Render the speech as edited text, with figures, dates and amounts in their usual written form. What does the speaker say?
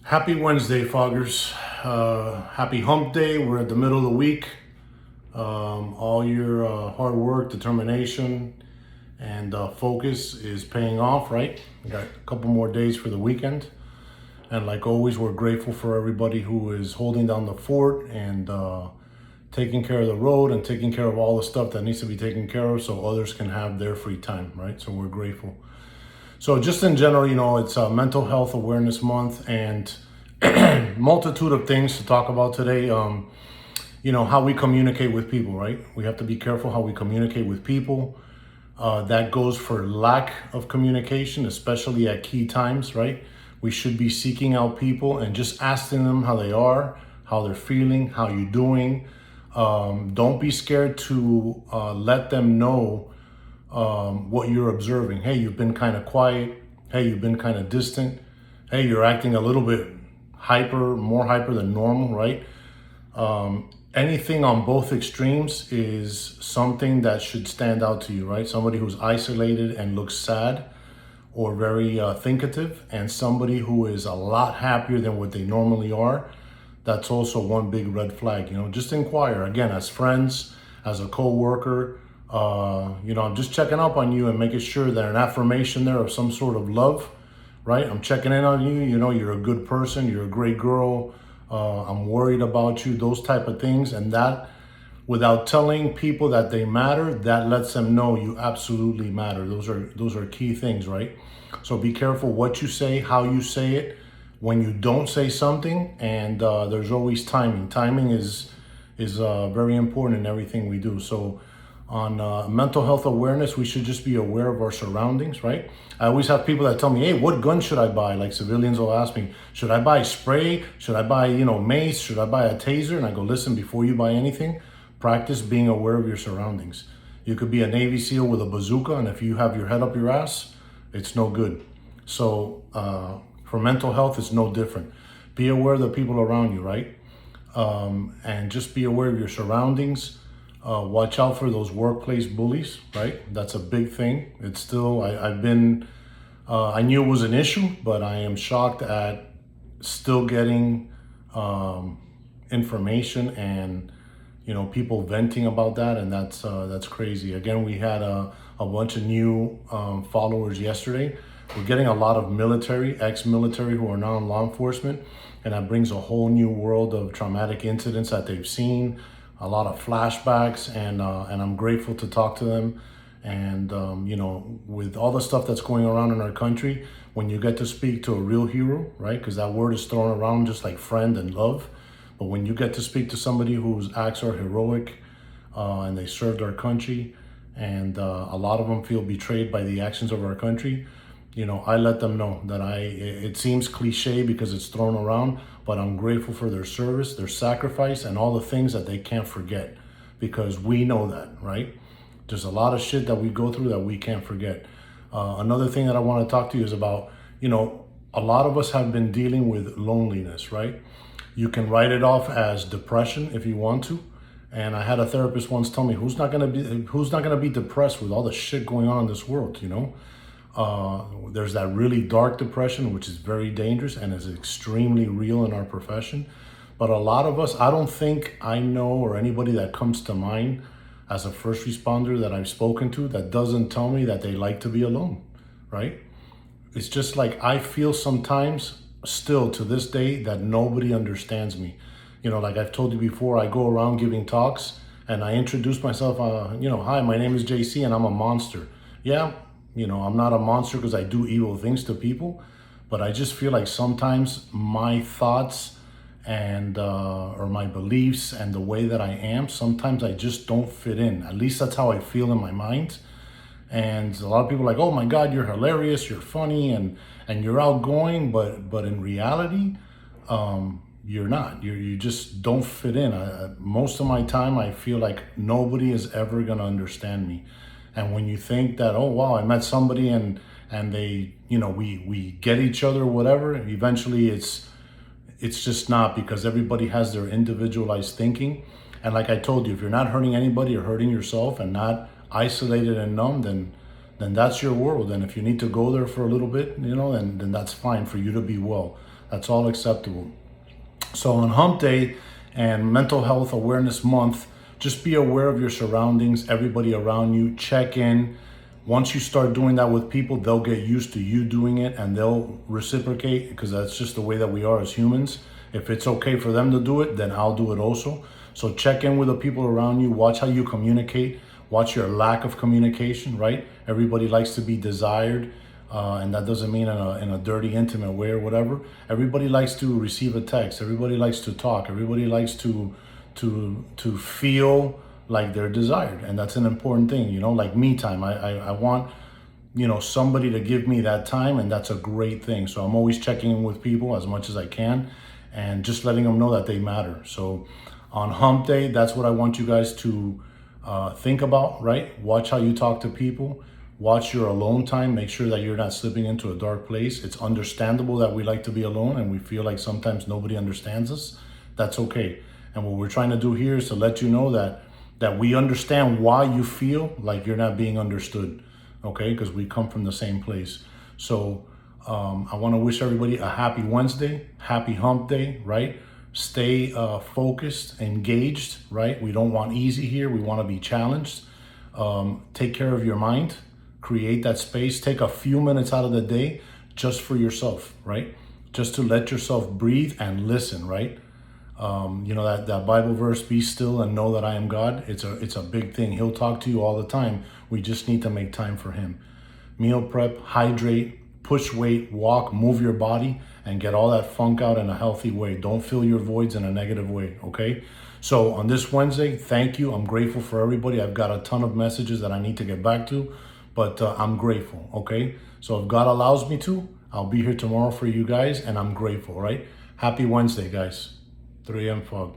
Happy Wednesday, Foggers. Happy Hump Day. We're at the middle of the week. All your hard work, determination, and focus is paying off, right? We got a couple more days for the weekend. And like always, we're grateful for everybody who is holding down the fort and taking care of the road and taking care of all the stuff that needs to be taken care of so others can have their free time, right? So we're grateful. So just in general, it's Mental Health Awareness Month and multitude of things to talk about today. How we communicate with people, right? We have to be careful how we communicate with people. That goes for lack of communication, especially at key times, right? We should be seeking out people and just asking them how they are, how they're feeling, how you're doing. Don't be scared to let them know what you're observing. Hey, you've been kind of quiet. Hey, you've been kind of distant. Hey, you're acting a little bit more hyper than normal, right? Anything on both extremes is something that should stand out to you, right? Somebody who's isolated and looks sad or very thinkative, and somebody who is a lot happier than what they normally are. That's also one big red flag. Just inquire again as friends, as a co-worker. I'm just checking up on you and making sure that an affirmation there of some sort of love, right? I'm checking in on you. You're a good person. You're a great girl. I'm worried about you. Those type of things, and that, without telling people that they matter, that lets them know you absolutely matter. Those are key things, right? So be careful what you say, how you say it, when you don't say something, and there's always timing. Timing is very important in everything we do. So on mental health awareness, we should just be aware of our surroundings, right? I always have people that tell me, hey, what gun should I buy? Like civilians will ask me, should I buy spray? Should I buy, mace? Should I buy a taser? And I go, listen, before you buy anything, practice being aware of your surroundings. You could be a Navy SEAL with a bazooka, and if you have your head up your ass, it's no good. So for mental health, it's no different. Be aware of the people around you, right? And just be aware of your surroundings. Watch out for those workplace bullies, right? That's a big thing. It's still, I knew it was an issue, but I am shocked at still getting information and, people venting about that. And that's crazy. Again, we had a bunch of new followers yesterday. We're getting a lot of ex-military who are now in law enforcement. And that brings a whole new world of traumatic incidents that they've seen, a lot of flashbacks, and I'm grateful to talk to them. And with all the stuff that's going around in our country, when you get to speak to a real hero, right? Because that word is thrown around just like friend and love. But when you get to speak to somebody whose acts are heroic and they served our country, and a lot of them feel betrayed by the actions of our country, I let them know that it seems cliche because it's thrown around, but I'm grateful for their service, their sacrifice, and all the things that they can't forget, because we know that, right? There's a lot of shit that we go through that we can't forget. Another thing that I want to talk to you is about, a lot of us have been dealing with loneliness, right? You can write it off as depression if you want to. And I had a therapist once tell me, who's not gonna be depressed with all the shit going on in this world, There's that really dark depression, which is very dangerous and is extremely real in our profession. But a lot of us, I don't think I know, or anybody that comes to mind as a first responder that I've spoken to, that doesn't tell me that they like to be alone, right? It's just like I feel sometimes still to this day that nobody understands me. Like I've told you before, I go around giving talks and I introduce myself, hi, my name is JC and I'm a monster. Yeah, I'm not a monster because I do evil things to people, but I just feel like sometimes my thoughts and or my beliefs and the way that I am, sometimes I just don't fit in. At least that's how I feel in my mind. And a lot of people are like, oh my God, you're hilarious, you're funny, and you're outgoing, but in reality, you're not. You just don't fit in. Most of my time, I feel like nobody is ever gonna understand me. And when you think that, oh wow, I met somebody and they, we get each other, whatever, eventually it's just not, because everybody has their individualized thinking. And like I told you, if you're not hurting anybody or hurting yourself and not isolated and numb, then that's your world. And if you need to go there for a little bit, then that's fine for you to be well. That's all acceptable. So on Hump Day and Mental Health Awareness Month, just be aware of your surroundings, everybody around you, check in. Once you start doing that with people, they'll get used to you doing it and they'll reciprocate, because that's just the way that we are as humans. If it's okay for them to do it, then I'll do it also. So check in with the people around you, watch how you communicate, watch your lack of communication, right? Everybody likes to be desired. And that doesn't mean in a dirty, intimate way or whatever. Everybody likes to receive a text. Everybody likes to talk. Everybody likes to feel like they're desired, and that's an important thing. You know, like me time. I want, you know, somebody to give me that time, and that's a great thing. So I'm always checking in with people as much as I can, and just letting them know that they matter. So on Hump Day, that's what I want you guys to think about. Right? Watch how you talk to people. Watch your alone time. Make sure that you're not slipping into a dark place. It's understandable that we like to be alone and we feel like sometimes nobody understands us. That's okay. And what we're trying to do here is to let you know that we understand why you feel like you're not being understood, okay? Because we come from the same place. So I want to wish everybody a happy Wednesday, happy Hump Day, right? Stay focused, engaged, right? We don't want easy here. We want to be challenged. Take care of your mind. Create that space. Take a few minutes out of the day just for yourself, right? Just to let yourself breathe and listen, right? You know, that Bible verse, be still and know that I am God. It's a big thing. He'll talk to you all the time. We just need to make time for him. Meal prep, hydrate, push weight, walk, move your body, and get all that funk out in a healthy way. Don't fill your voids in a negative way, okay? So on this Wednesday, thank you. I'm grateful for everybody. I've got a ton of messages that I need to get back to, but I'm grateful, okay? So if God allows me to, I'll be here tomorrow for you guys, and I'm grateful, right? Happy Wednesday, guys. 3M Fog.